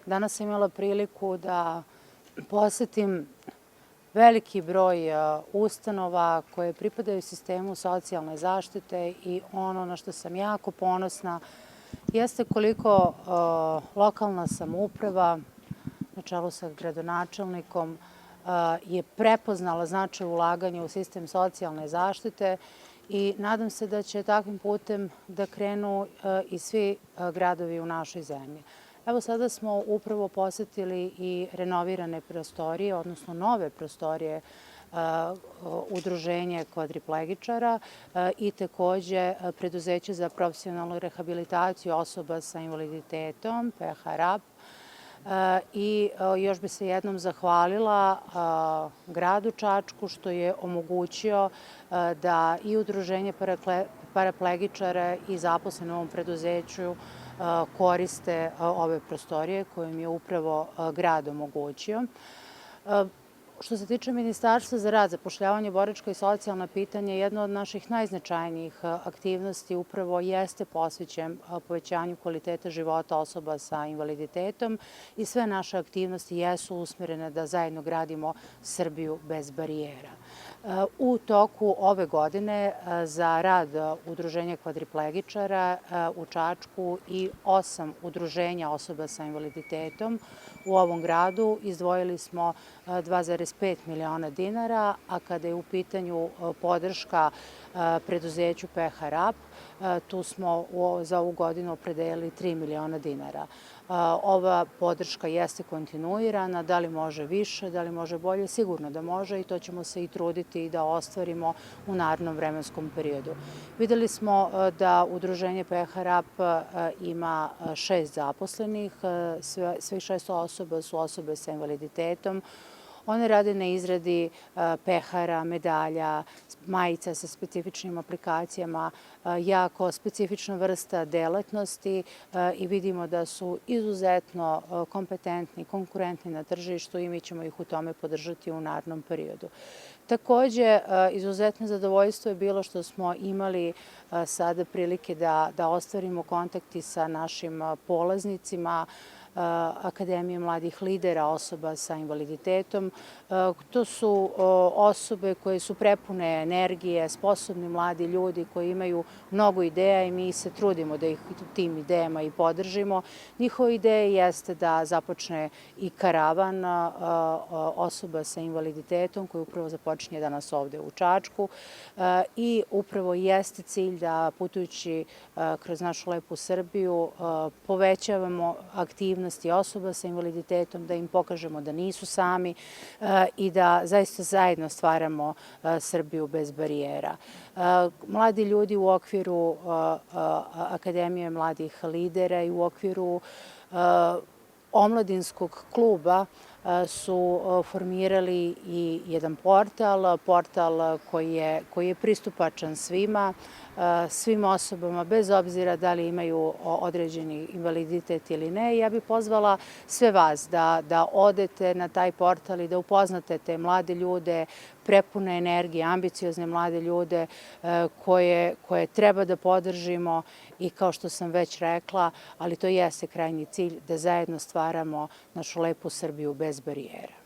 Danas sam imala priliku da posetim veliki broj ustanova koje pripadaju sistemu socijalne zaštite i ono na što sam jako ponosna jeste koliko lokalna samouprava na čelu sa gradonačelnikom je prepoznala značaj ulaganja u sistem socijalne zaštite i nadam se da će takvim putem da krenu i svi gradovi u našoj zemlji. Evo sada smo upravo posetili i renovirane prostorije, odnosno nove prostorije Udruženja kvadriplegičara i takođe Preduzeće za profesionalnu rehabilitaciju osoba sa invaliditetom, PHRAP. I još bi se jednom zahvalila gradu Čačku što je omogućio da i Udruženje paraplegičara i zaposleni u ovom preduzeću koriste ove prostorije koje im je upravo grad omogućio. Što se tiče Ministarstva za rad, zapošljavanje, boračka i socijalna pitanja, jedna od naših najznačajnijih aktivnosti upravo jeste posvećen povećanju kvaliteta života osoba sa invaliditetom i sve naše aktivnosti jesu usmerene da zajedno gradimo Srbiju bez barijera. U toku ove godine za rad Udruženja kvadriplegičara u Čačku i 8 udruženja osoba sa invaliditetom u ovom gradu izdvojili smo 2,5 miliona dinara, a kada je u pitanju podrška preduzeću PHRAP, tu smo za ovu godinu opredelili 3 miliona dinara. Ova podrška jeste kontinuirana, da li može više, da li može bolje, sigurno da može i to ćemo se i truditi da ostvarimo u narednom vremenskom periodu. Videli smo da Udruženje PHRAP ima 6 zaposlenih, svih 6 osoba su osobe sa invaliditetom. One rade na izradi pehara, medalja, majica sa specifičnim aplikacijama, jako specifična vrsta delatnosti i vidimo da su izuzetno kompetentni, konkurentni na tržištu i mi ćemo ih u tome podržati u narednom periodu. Takođe, izuzetno zadovoljstvo je bilo što smo imali sada prilike da ostvarimo kontakti sa našim polaznicima Akademije mladih lidera osoba sa invaliditetom. To su osobe koje su prepune energije, sposobni mladi ljudi koji imaju mnogo ideja i mi se trudimo da ih tim idejama i podržimo. Njihova ideja jeste da započne i karavan osoba sa invaliditetom koji upravo započinje danas ovde u Čačku i upravo jeste cilj da putujući kroz našu lepu Srbiju povećavamo aktivnosti osoba sa invaliditetom, da im pokažemo da nisu sami i da zaista zajedno stvaramo Srbiju bez barijera. Mladi ljudi u okviru Akademije mladih lidera i u okviru omladinskog kluba su formirali i jedan portal koji je pristupačan svim osobama, bez obzira da li imaju određeni invaliditet ili ne. Ja bih pozvala sve vas da odete na taj portal i da upoznate te mlade ljude, prepune energije, ambiciozne mlade ljude koje treba da podržimo i kao što sam već rekla, ali to jeste krajnji cilj, da zajedno stvaramo našu lepu Srbiju bez barijera.